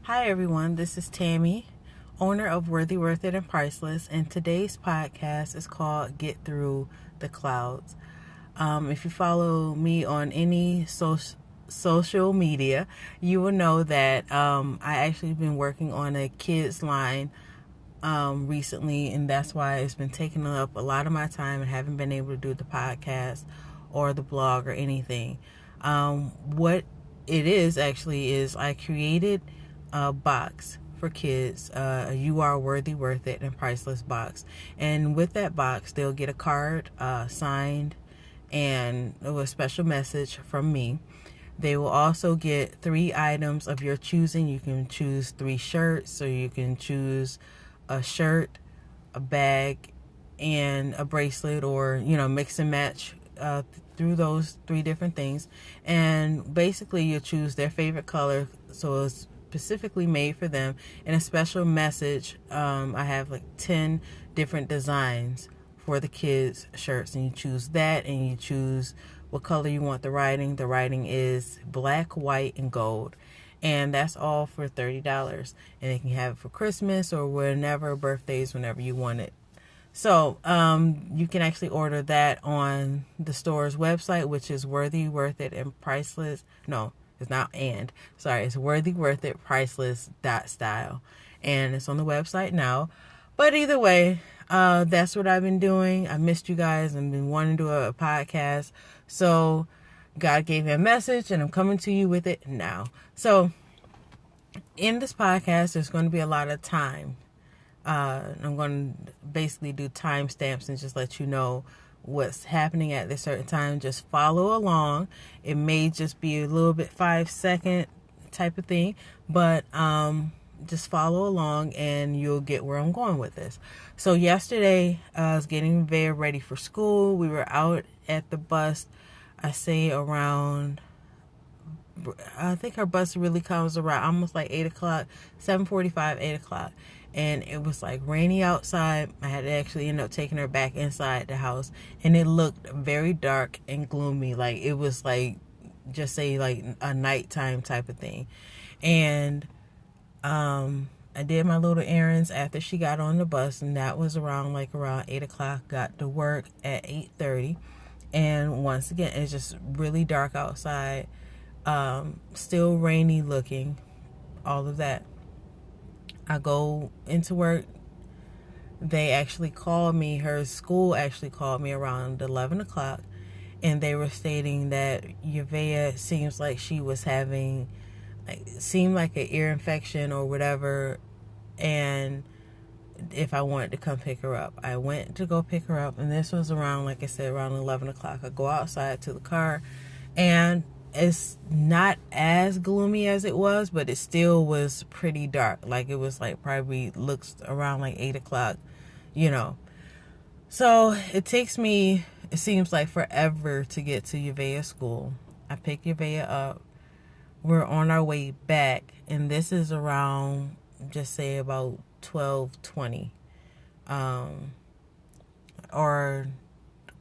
Hi everyone, this is Tammy, owner of Worthyworthitpriceless, and today's podcast is called Get Through the Clouds. If you follow me on any social media, you will know that I actually been working on a kids line recently, and that's why it's been taking up a lot of my time and haven't been able to do the podcast or the blog or anything. What it is actually is I created a box for kids, You Are Worthy, Worth It, and Priceless box. And with that box, they'll get a card signed and a special message from me. They will also get 3 items of your choosing. You can choose 3 shirts, or you can choose a shirt, a bag, and a bracelet, or mix and match through those 3 different things. And basically you'll choose their favorite color, so it's specifically made for them, and a special message. I have like 10 different designs for the kids shirts, and you choose that, and you choose what color you want the writing. The writing is black, white, and gold, and that's all for $30. And they can have it for Christmas or whenever, birthdays, whenever you want it. So you can actually order that on the store's website, which is Worthy, Worth It, and Priceless. No, it's not it's Worthy, Worth It, Priceless.style. And it's on the website now. But either way, that's what I've been doing. I missed you guys and been wanting to do a podcast. So God gave me a message, and I'm coming to you with it now. So in this podcast, there's going to be a lot of time. I'm going to basically do timestamps and just let you know what's happening at this certain time. Just follow along. It may just be a little bit 5-second type of thing, but just follow along and you'll get where I'm going with this. So yesterday, I was getting very ready for school. We were out at the bus, I think our bus really comes around almost like 8 o'clock, 7:45, 8 o'clock. And it was like rainy outside. I had to actually end up taking her back inside the house. And it looked very dark and gloomy. Like it was like, just say like a nighttime type of thing. And I did my little errands after she got on the bus. And that was around 8 o'clock. Got to work at 8:30. And once again, it's just really dark outside. Still rainy looking. All of that. I go into work. They actually called me. Her school actually called me around 11 o'clock. And they were stating that Yavea seems like she was having, seemed like an ear infection or whatever. And if I wanted to come pick her up. I went to go pick her up. And this was around, like I said, around 11 o'clock. I go outside to the car. And it's not as gloomy as it was, but it still was pretty dark. Like it was probably looks around 8 o'clock, So it takes me, it seems like forever to get to Yavea's school. I pick Yavea up. We're on our way back, and this is around, just say about 12:20, or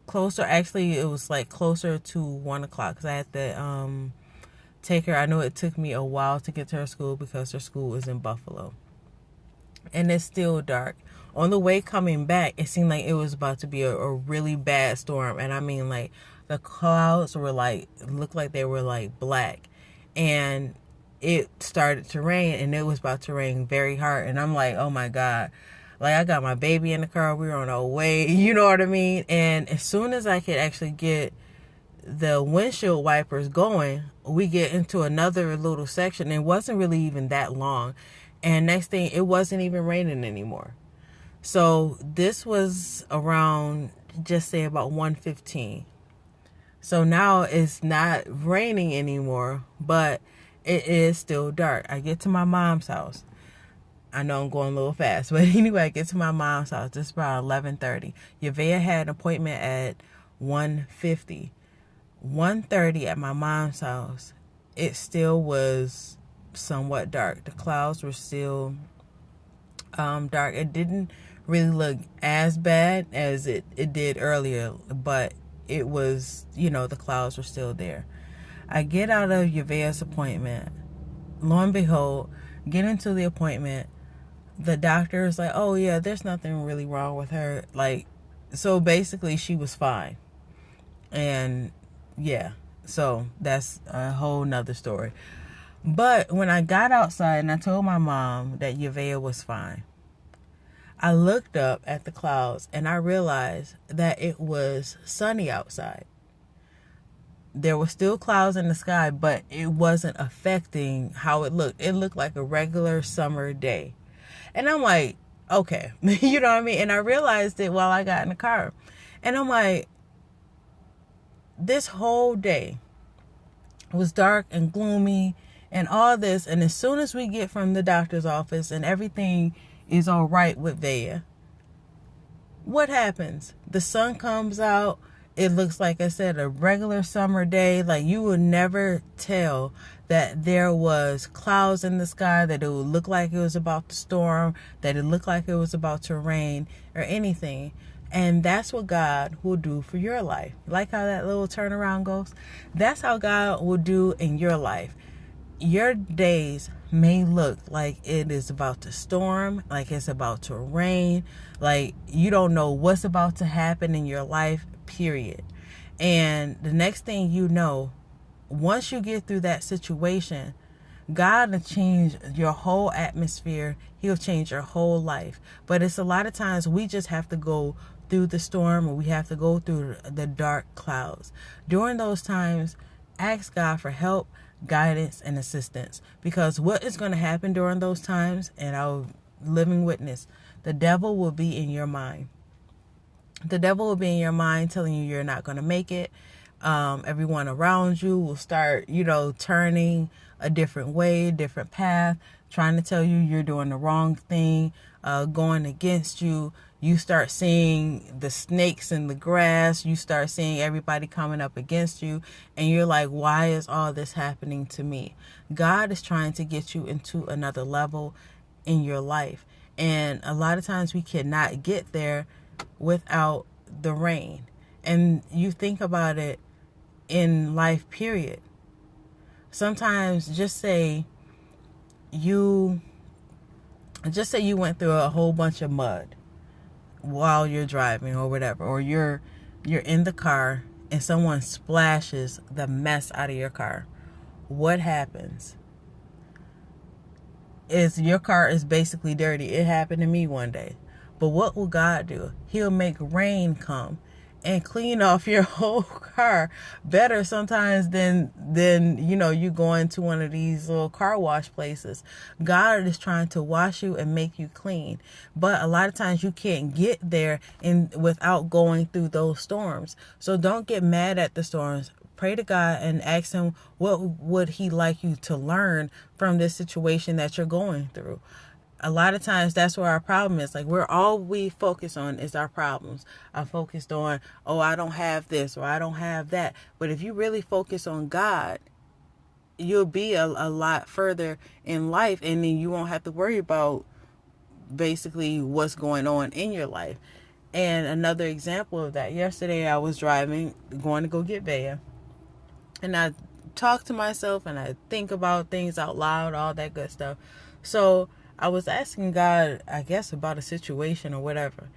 closer. Actually, it was closer to 1 o'clock because I had to take her. I know it took me a while to get to her school because her school was in Buffalo, and it's still dark. On the way coming back, it seemed like it was about to be a really bad storm, and I mean the clouds were looked like they were black, and it started to rain, and it was about to rain very hard, and I'm like, oh my God. I got my baby in the car. We were on our way. You know what I mean? And as soon as I could actually get the windshield wipers going, we get into another little section. It wasn't really even that long. And next thing, it wasn't even raining anymore. So this was around, just say about 1:15. So now it's not raining anymore, but it is still dark. I get to my mom's house. I know I'm going a little fast, but anyway, I get to my mom's house. This is about 11:30. Yavea had an appointment at 1:50. 1:30 at my mom's house. It still was somewhat dark. The clouds were still dark. It didn't really look as bad as it did earlier, but it was, the clouds were still there. I get out of Yavea's appointment. Lo and behold, Get into the appointment. The doctor is like, oh yeah, there's nothing really wrong with her. Like, so basically she was fine. And yeah, so that's a whole nother story. But when I got outside and I told my mom that Yavea was fine, I looked up at the clouds and I realized that it was sunny outside. There were still clouds in the sky, but it wasn't affecting how it looked. It looked like a regular summer day. And I'm like, okay, you know what I mean? And I realized it while I got in the car. And I'm like, this whole day was dark and gloomy and all this. And as soon as we get from the doctor's office and everything is all right with Vea, what happens? The sun comes out. It looks, like I said, a regular summer day. Like, you would never tell that there was clouds in the sky, that it would look like it was about to storm, that it looked like it was about to rain or anything. And that's what God will do for your life. Like how that little turnaround goes? That's how God will do in your life. Your days may look like it is about to storm, like it's about to rain, like you don't know what's about to happen in your life, period. And the next thing you know, once you get through that situation, God will change your whole atmosphere. He'll change your whole life. But it's a lot of times we just have to go through the storm, or we have to go through the dark clouds. During those times, ask God for help, guidance, and assistance. Because what is going to happen during those times, and I'll living witness, the devil will be in your mind. The devil will be in your mind telling you you're not going to make it. Everyone around you will start, turning a different way, different path, trying to tell you you're doing the wrong thing, going against you. You start seeing the snakes in the grass. You start seeing everybody coming up against you. And you're like, why is all this happening to me? God is trying to get you into another level in your life. And a lot of times we cannot get there without the rain. And you think about it in life, period. Sometimes just say you went through a whole bunch of mud while you're driving or whatever, or you're in the car and someone splashes the mess out of your car. What happens? Is your car is basically dirty. It happened to me one day. But what will God do? He'll make rain come and clean off your whole car better sometimes than you going to one of these little car wash places. God is trying to wash you and make you clean. But a lot of times you can't get there without going through those storms. So don't get mad at the storms. Pray to God and ask him, what would he like you to learn from this situation that you're going through? A lot of times that's where our problem is. Like, all we focus on is our problems. I'm focused on, oh, I don't have this or I don't have that. But if you really focus on God, you'll be a lot further in life, and then you won't have to worry about basically what's going on in your life. And another example of that, yesterday I was driving, going to go get Vea, and I talk to myself and I think about things out loud, all that good stuff. So I was asking God, I guess, about a situation or whatever.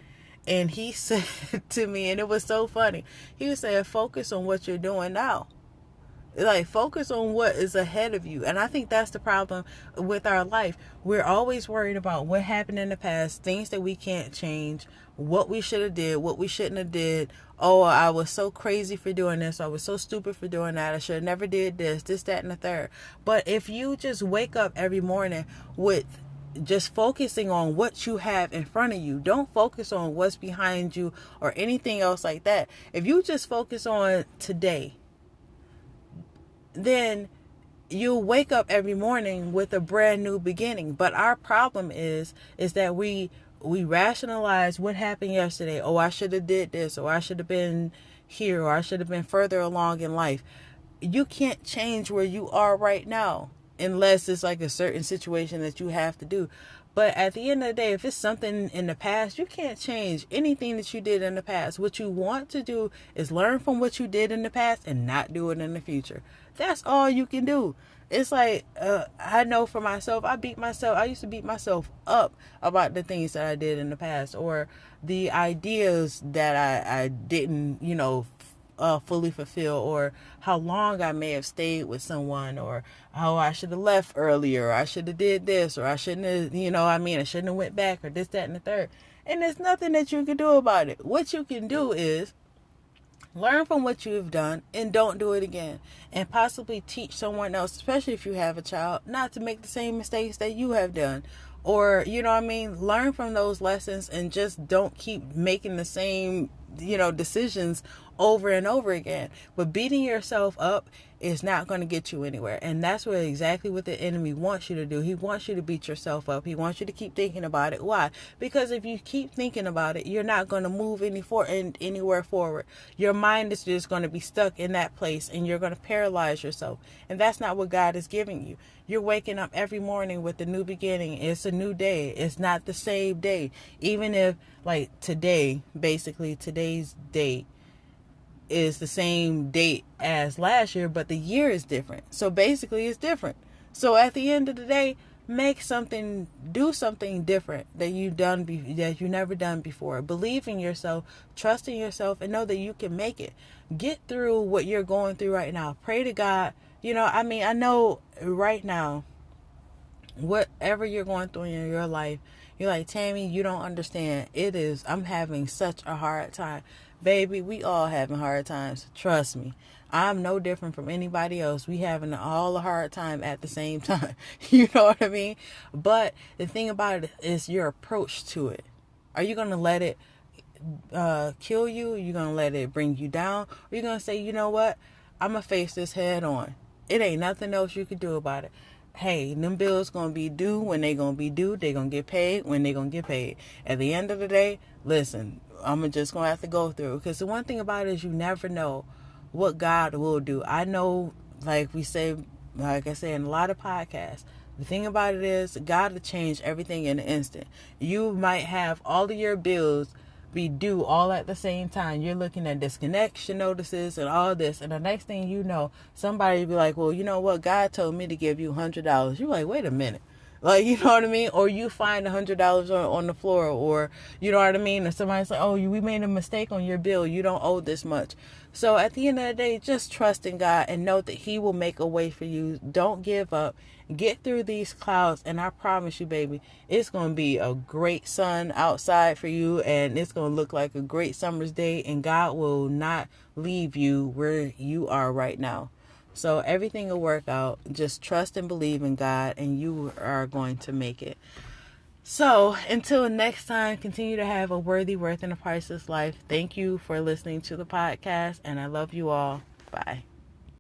And he said to me, and it was so funny, he was saying, focus on what you're doing now. Like, focus on what is ahead of you. And I think that's the problem with our life. We're always worried about what happened in the past, things that we can't change, what we should have did, what we shouldn't have did. Oh, I was so crazy for doing this. I was so stupid for doing that. I should have never did this, that, and the third. But if you just wake up every morning with just focusing on what you have in front of you, don't focus on what's behind you or anything else like that. If you just focus on today, then you'll wake up every morning with a brand new beginning. But our problem is that we rationalize what happened yesterday. Oh, I should have did this, or I should have been here, or I should have been further along in life. You can't change where you are right now. unless it's like a certain situation that you have to do. But at the end of the day, if it's something in the past, you can't change anything that you did in the past. What you want to do is learn from what you did in the past and not do it in the future. That's all you can do. It's like, I know for myself, I used to beat myself up about the things that I did in the past, or the ideas that I didn't, fully fulfill, or how long I may have stayed with someone, or how I should have left earlier, or I should have did this, or I shouldn't have, I shouldn't have went back, or this, that, and the third. And there's nothing that you can do about it. What you can do is learn from what you've done and don't do it again. And possibly teach someone else, especially if you have a child, not to make the same mistakes that you have done. Or, learn from those lessons and just don't keep making the same, decisions over and over again. But beating yourself up is not going to get you anywhere. And that's exactly what the enemy wants you to do. He wants you to beat yourself up. He wants you to keep thinking about it. Why? Because if you keep thinking about it, you're not going to move anywhere forward. Your mind is just going to be stuck in that place, and you're going to paralyze yourself. And that's not what God is giving you. You're waking up every morning with a new beginning. It's a new day. It's not the same day. Even if, like, today's date is the same date as last year, but the year is different. So basically it's different. So at the end of the day, do something different that you never done before. Believe in yourself, trust in yourself, and know that you can make it. Get through what you're going through right now. Pray to God. I know right now, whatever you're going through in your life, you're like, Tammy, you don't understand. I'm having such a hard time. Baby, we all having hard times. Trust me. I'm no different from anybody else. We having all a hard time at the same time. You know what I mean? But the thing about it is your approach to it. Are you going to let it kill you? Are you going to let it bring you down? Or are you going to say, you know what? I'm going to face this head on. It ain't nothing else you can do about it. Hey, them bills going to be due when they going to be due. They going to get paid when they going to get paid. At the end of the day, listen, I'm just going to have to go through. Because the one thing about it is you never know what God will do. I know, like I say in a lot of podcasts, the thing about it is God will change everything in an instant. You might have all of your bills be due all at the same time. You're looking at disconnection notices and all this, and the next thing you know, somebody will be like, well, you know what, God told me to give you $100. You're like, wait a minute. Like, you know what I mean? Or you find $100 on the floor, or, you know what I mean? And somebody's like, oh, we made a mistake on your bill. You don't owe this much. So at the end of the day, just trust in God and know that He will make a way for you. Don't give up. Get through these clouds, and I promise you, baby, it's going to be a great sun outside for you, and it's going to look like a great summer's day, and God will not leave you where you are right now. So everything will work out. Just trust and believe in God, and you are going to make it. So until next time, continue to have a worthy, worth, and a priceless life. Thank you for listening to the podcast, and I love you all. Bye.